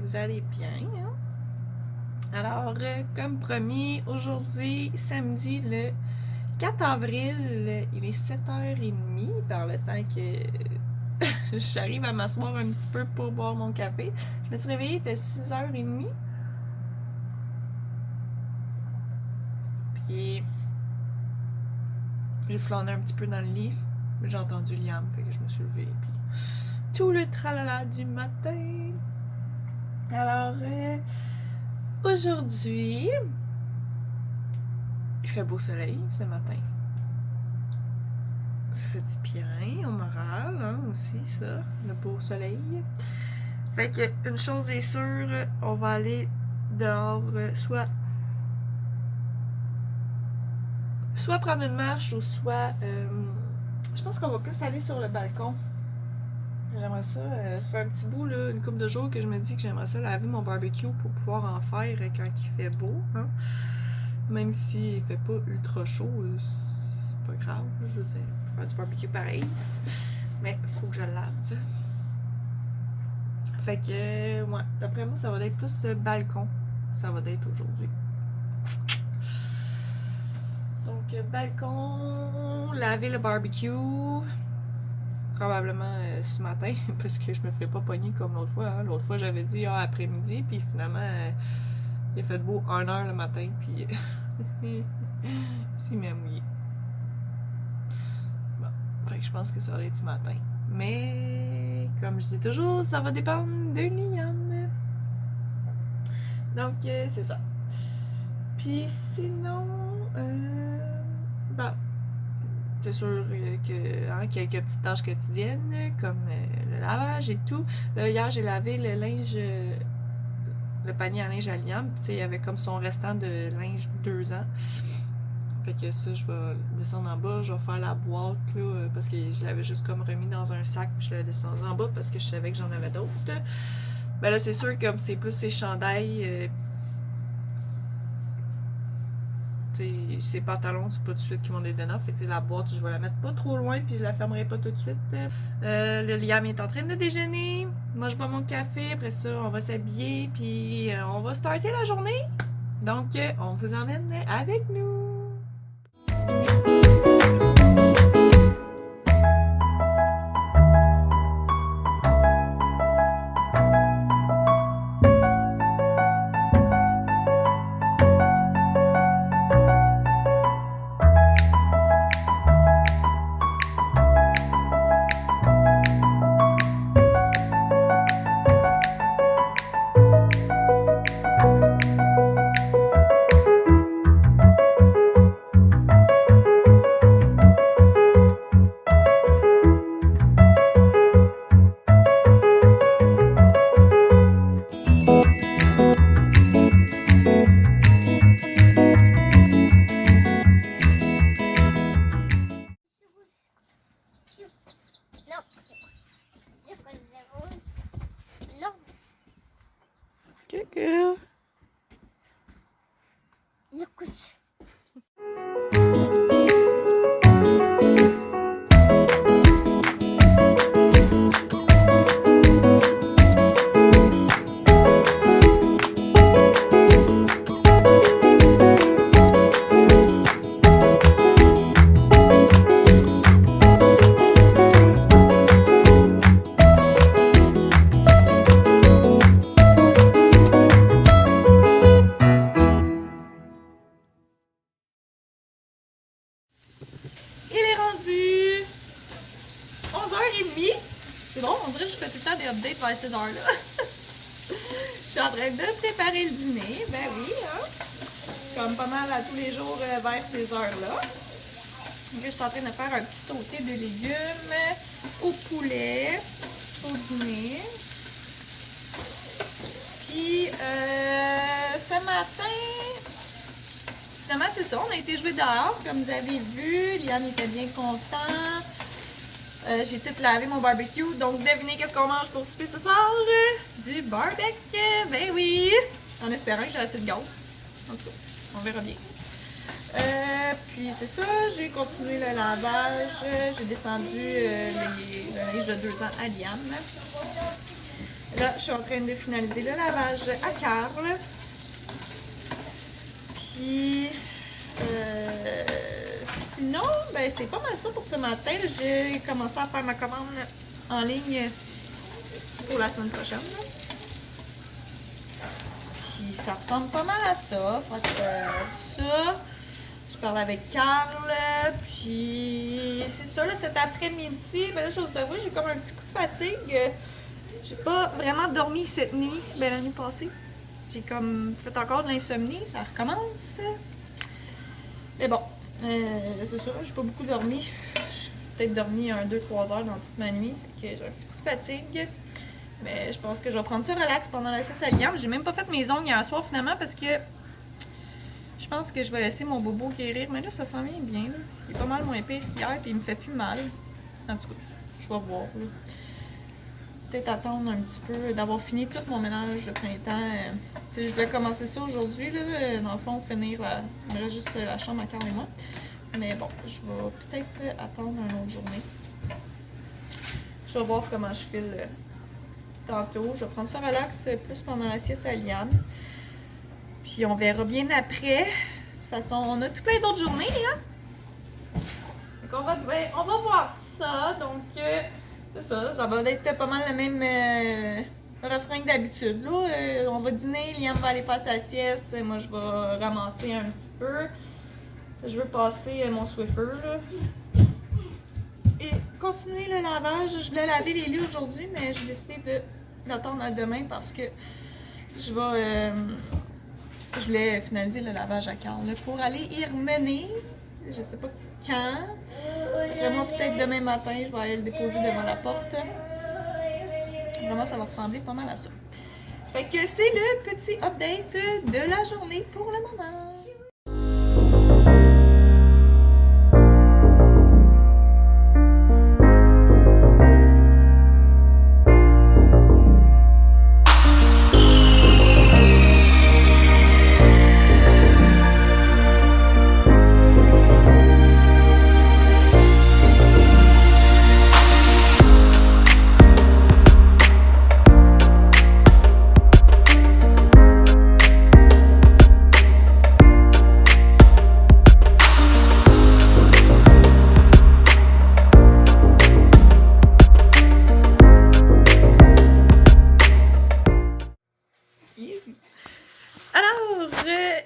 vous allez bien. Hein? Alors, comme promis, aujourd'hui, samedi le 4 avril, il est 7h30 par le temps que j'arrive à m'asseoir un petit peu pour boire mon café. Je me suis réveillée, il était 6h30. Puis, j'ai flâné un petit peu dans le lit. J'ai entendu Liam, fait que je me suis levée. Puis, tout le tralala du matin. Alors, aujourd'hui, il fait beau soleil ce matin. Ça fait du bien au moral, hein, aussi, ça, le beau soleil. Fait que, une chose est sûre, on va aller dehors, soit prendre une marche ou soit, je pense qu'on va plus aller sur le balcon. J'aimerais ça, ça fait un petit bout, là, une couple de jours que je me dis que j'aimerais ça laver mon barbecue pour pouvoir en faire quand il fait beau, hein. Même s'il fait pas ultra chaud, c'est pas grave, je veux dire, on peut faire du barbecue pareil. Mais faut que je le lave. Fait que, ouais, d'après moi, ça va être plus balcon. Ça va être aujourd'hui. Donc, balcon, laver le barbecue. Probablement ce matin, parce que je me ferais pas pogner comme l'autre fois. Hein. L'autre fois, j'avais dit après-midi, puis finalement, il a fait beau 1h le matin, puis c'est même mouillé. Bon, fait que je pense que ça va être ce matin. Mais, comme je dis toujours, ça va dépendre de Liam. Donc, c'est ça. Puis sinon, bon, c'est sûr que hein, quelques petites tâches quotidiennes, comme le lavage et tout. Là, hier, j'ai lavé le linge, le panier à linge à Liam. Tu sais, il y avait comme son restant de linge 2 ans. Fait que ça, je vais descendre en bas, je vais faire la boîte, là, parce que je l'avais juste comme remis dans un sac, puis je l'avais descendu en bas parce que je savais que j'en avais d'autres. Ben là, c'est sûr, comme c'est plus ses chandails, ses pantalons, c'est pas tout de suite qu'ils vont les donner. Fait que la boîte, je vais la mettre pas trop loin, puis je la fermerai pas tout de suite. Le Liam est en train de déjeuner. Moi, je bois mon café. Après ça, on va s'habiller, puis on va starter la journée. Donc, on vous emmène avec nous. Good girl. Il est rendu 11h30. C'est bon, on dirait que je fais tout le temps des updates vers ces heures-là. Je suis en train de préparer le dîner. Ben oui, hein? Comme pas mal à tous les jours vers ces heures-là. Donc, je suis en train de faire un petit sauté de légumes au poulet, au dîner. Puis, ce matin, finalement, c'est ça. On a été jouer dehors, comme vous avez vu. Liam était bien content. J'ai tout lavé mon barbecue. Donc, devinez qu'est-ce qu'on mange pour souper ce soir? Du barbecue. Ben oui! En espérant que j'ai assez de gaz. En tout cas, on verra bien. Puis c'est ça, j'ai continué le lavage, j'ai descendu le linge de 2 ans à Liam. Là, je suis en train de finaliser le lavage à Carl. Puis, sinon, ben, c'est pas mal ça pour ce matin. J'ai commencé à faire ma commande en ligne pour la semaine prochaine. Puis, ça ressemble pas mal à ça. Fait que, ça, je parle avec Carl. Puis, c'est ça, là, cet après-midi. Ben là, je vous avoue, j'ai comme un petit coup de fatigue. J'ai pas vraiment dormi cette nuit. Ben, la nuit passée. J'ai comme fait encore de l'insomnie, ça recommence. Mais bon, c'est sûr, j'ai pas beaucoup dormi. J'ai peut-être dormi 2-3 heures dans toute ma nuit. Fait que j'ai un petit coup de fatigue. Mais je pense que je vais prendre ça relax pendant la sieste à Liam. J'ai même pas fait mes ongles hier soir finalement parce que je pense que je vais laisser mon bobo guérir. Mais là, ça s'en vient bien. Là. Il est pas mal moins pire qu'hier et il me fait plus mal. En tout cas, je vais voir. Là. Peut-être attendre un petit peu, d'avoir fini tout mon ménage de printemps. Je vais commencer ça aujourd'hui, là. Dans le fond, finir il me reste juste la chambre à Carl et moi. Mais bon, je vais peut-être attendre une autre journée. Je vais voir comment je file tantôt. Je vais prendre ça relax plus pendant la sieste à Liam. Puis on verra bien après. De toute façon, on a tout plein d'autres journées, hein? Donc on va voir ça. Donc... c'est ça, ça va être pas mal le même refrain que d'habitude. Là, on va dîner, Liam va aller faire sa sieste, moi je vais ramasser un petit peu. Je veux passer mon Swiffer là. Et continuer le lavage. Je voulais laver les lits aujourd'hui, mais j'ai décidé d'attendre à demain parce que je voulais finaliser le lavage à Carl pour aller y remener. Je sais pas quand. Vraiment, peut-être demain matin, je vais aller le déposer devant la porte. Vraiment, ça va ressembler pas mal à ça. Fait que c'est le petit update de la journée pour le moment.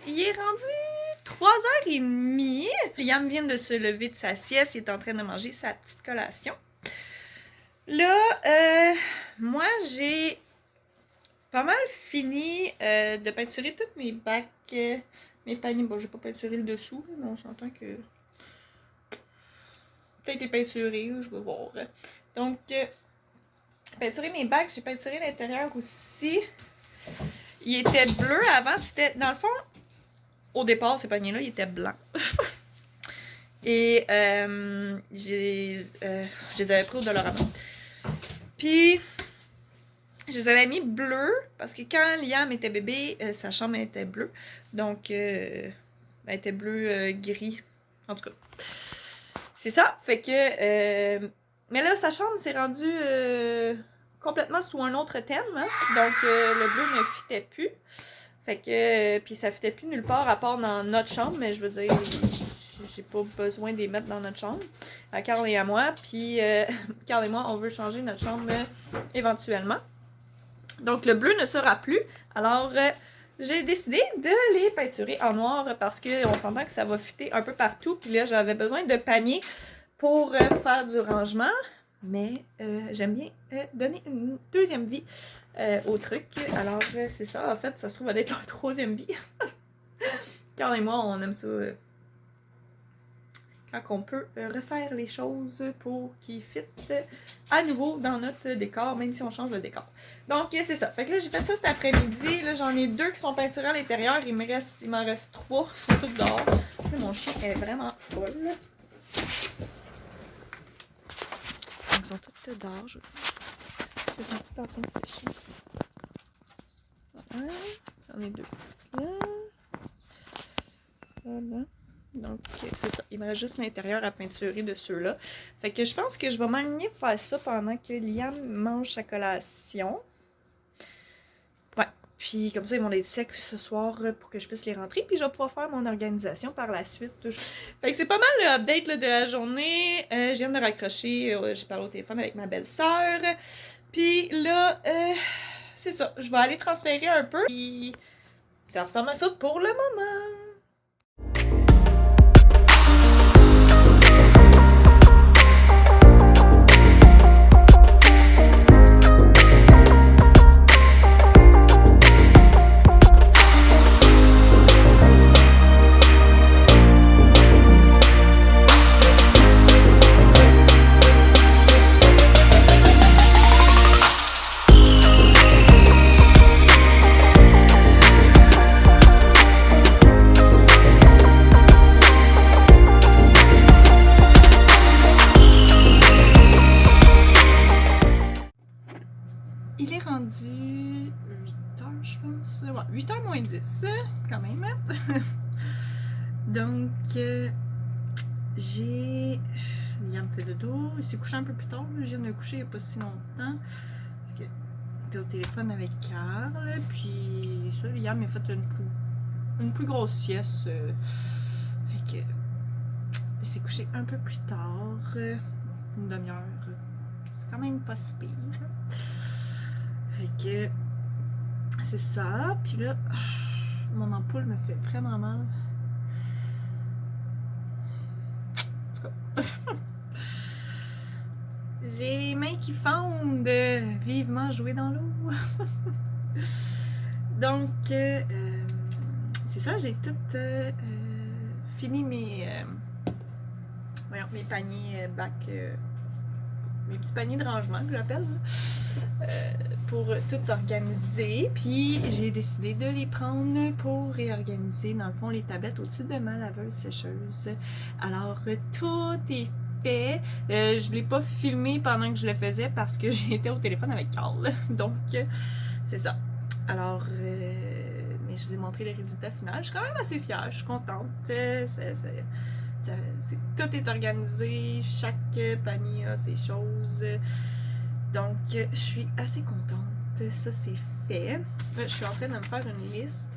Il est rendu 3h30. Liam vient de se lever de sa sieste. Il est en train de manger sa petite collation. Là, moi, j'ai pas mal fini de peinturer tous mes bacs, mes paniers. Bon, j'ai pas peinturé le dessous, mais on s'entend que peut-être est peinturé, je vais voir. Donc, peinturer mes bacs, j'ai peinturé l'intérieur aussi. Il était bleu avant, c'était dans le fond, au départ, ces paniers-là, ils étaient blancs. Et je les avais pris au Dollarama. Puis, je les avais mis bleus parce que quand Liam était bébé, sa chambre était bleue. Donc, elle était bleu gris. En tout cas, c'est ça. Fait que... mais là, sa chambre s'est rendue complètement sous un autre thème. Hein? Donc, le bleu ne fitait plus. Fait que... puis ça fitait plus nulle part à part dans notre chambre. Mais je veux dire, j'ai pas besoin de les mettre dans notre chambre. À Carl et à moi. Puis, Carl et moi, on veut changer notre chambre éventuellement. Donc, le bleu ne sera plus. Alors, j'ai décidé de les peinturer en noir parce qu'on s'entend que ça va fitter un peu partout. Puis là, j'avais besoin de paniers pour faire du rangement. Mais j'aime bien donner une deuxième vie au truc. Alors, c'est ça. En fait, ça se trouve être leur troisième vie. Carl et moi, on aime ça. Quand on peut refaire les choses pour qu'ils fitent à nouveau dans notre décor, même si on change le décor. Donc, c'est ça. Fait que là, j'ai fait ça cet après-midi. Là, j'en ai 2 qui sont peinturés à l'intérieur. Il m'en reste 3. Ils sont tous dehors. Là, mon chien est vraiment folle. Ils sont tous dehors. Ils sont tous en train de sécher. Voilà. J'en ai 2. Là. Voilà. Donc, c'est ça. Il me reste juste l'intérieur à peinturer de ceux-là. Fait que je pense que je vais m'aligner faire ça pendant que Liam mange sa collation. Puis comme ça, ils vont être secs ce soir pour que je puisse les rentrer. Puis je vais pouvoir faire mon organisation par la suite. Fait que c'est pas mal le update là, de la journée. Je viens de raccrocher. J'ai parlé au téléphone avec ma belle-sœur. Puis là, c'est ça. Je vais aller transférer un peu. Puis ça ressemble à ça pour le moment. Il est rendu 8h, je pense. Ouais, 8h moins 10, quand même. Donc, j'ai... Liam fait dodo. Il s'est couché un peu plus tard. Je viens de me coucher il n'y a pas si longtemps. Parce que j'étais au téléphone avec Carl. Puis ça, Liam a fait une plus grosse sieste. Fait que... Il s'est couché un peu plus tard. Une demi-heure. C'est quand même pas si pire. Fait que c'est ça. Puis là, mon ampoule me fait vraiment mal. En tout cas. J'ai les mains qui fondent. Vivement jouer dans l'eau. Donc, c'est ça. J'ai tout fini mes paniers bac. Mes petits paniers de rangement que j'appelle. Pour tout organiser. Puis j'ai décidé de les prendre pour réorganiser, dans le fond, les tablettes au-dessus de ma laveuse sécheuse. Alors, tout est fait. Je ne l'ai pas filmé pendant que je le faisais parce que j'étais au téléphone avec Carl. Donc, c'est ça. Alors, mais je vous ai montré le résultat final. Je suis quand même assez fière. Je suis contente. Tout est organisé. Chaque panier a ses choses. Donc, je suis assez contente. Ça, c'est fait. Je suis en train de me faire une liste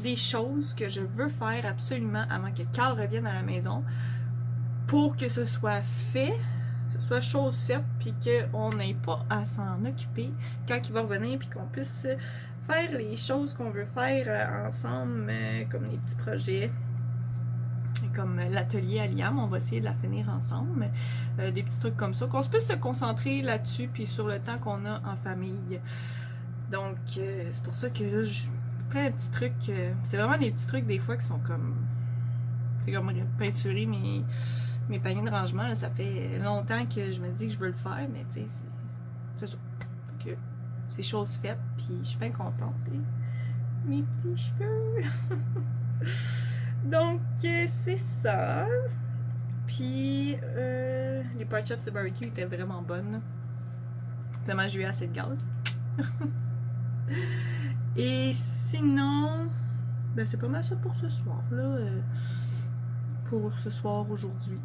des choses que je veux faire absolument avant que Carl revienne à la maison pour que ce soit fait, que ce soit chose faite, puis qu'on n'ait pas à s'en occuper quand il va revenir, puis qu'on puisse faire les choses qu'on veut faire ensemble, comme des petits projets. Comme l'atelier à Liam, on va essayer de la finir ensemble. Des petits trucs comme ça, qu'on puisse se concentrer là-dessus, puis sur le temps qu'on a en famille. Donc, c'est pour ça que là, j'ai plein de petits trucs. C'est vraiment des petits trucs, des fois, qui sont comme... C'est comme peinturer mes paniers de rangement. Là, ça fait longtemps que je me dis que je veux le faire, mais tu sais, c'est ça. Donc, c'est chose faite, puis je suis bien contente. Et mes petits cheveux... Donc, c'est ça. Puis, les pork chops de barbecue étaient vraiment bonnes. Tellement j'ai eu assez de gaz. Et sinon, ben c'est pas mal ça pour ce soir, là. Pour ce soir, aujourd'hui.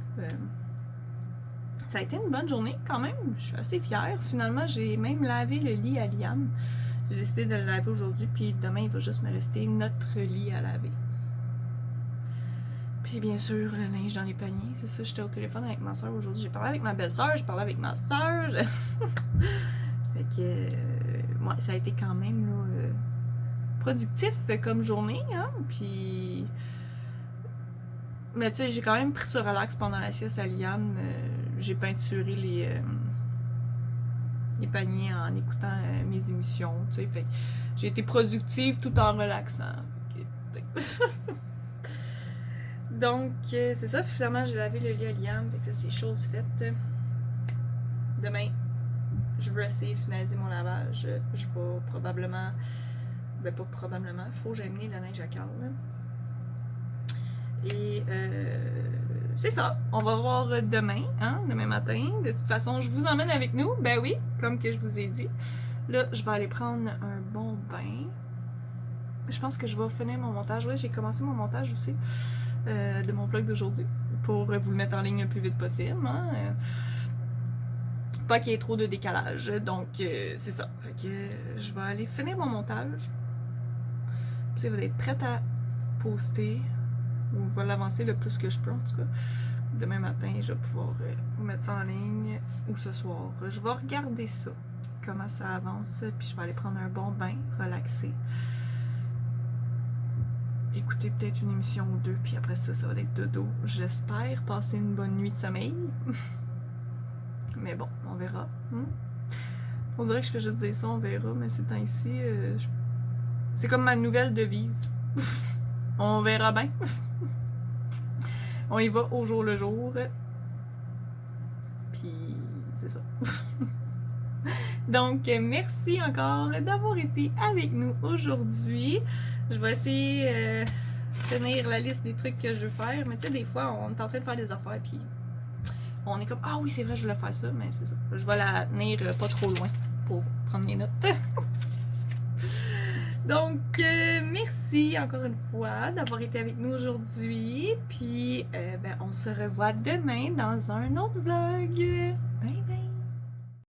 Ça a été une bonne journée, quand même. Je suis assez fière. Finalement, j'ai même lavé le lit à Liam. J'ai décidé de le laver aujourd'hui, puis demain, il va juste me rester notre lit à laver. Puis bien sûr, le linge dans les paniers. C'est ça, j'étais au téléphone avec ma soeur aujourd'hui. J'ai parlé avec ma belle-sœur, j'ai parlé avec ma soeur. Fait que, ouais, ça a été quand même là, productif comme journée, hein. Puis, mais tu sais, j'ai quand même pris ce relax pendant la sieste à Liam. J'ai peinturé les paniers en écoutant mes émissions, tu sais. Fait que j'ai été productive tout en relaxant. Donc, c'est ça. Finalement, j'ai lavé le lit à Liam. Fait que ça, c'est chose faite. Demain, je veux essayer de finaliser mon lavage. Je vais probablement... Ben, pas probablement. Il faut que j'aille mener la neige à Carl. Et c'est ça. On va voir demain, hein, demain matin. De toute façon, je vous emmène avec nous. Ben oui, comme que je vous ai dit. Là, je vais aller prendre un bon bain. Je pense que je vais finir mon montage. Oui, j'ai commencé mon montage aussi. De mon vlog d'aujourd'hui pour vous le mettre en ligne le plus vite possible. Hein? Pas qu'il y ait trop de décalage. Donc, c'est ça. Fait que je vais aller finir mon montage. sais, va être prête à poster, ou je vais l'avancer le plus que je peux en tout cas. Demain matin, je vais pouvoir mettre ça en ligne, ou ce soir. Je vais regarder ça, comment ça avance, puis je vais aller prendre un bon bain, relaxer. Écouter peut-être une émission ou deux, puis après ça, ça va être dodo. J'espère passer une bonne nuit de sommeil. Mais bon, on verra. On dirait que je fais juste dire ça, on verra, mais ces temps-ci, c'est comme ma nouvelle devise. On verra bien. On y va au jour le jour. Puis, c'est ça. Donc, merci encore d'avoir été avec nous aujourd'hui. Je vais essayer de tenir la liste des trucs que je veux faire. Mais tu sais, des fois, on est en train de faire des affaires, puis on est comme, ah oui, c'est vrai, je voulais faire ça, mais c'est ça. Je vais la tenir pas trop loin pour prendre mes notes. Donc, merci encore une fois d'avoir été avec nous aujourd'hui. Puis, on se revoit demain dans un autre vlog. Bye!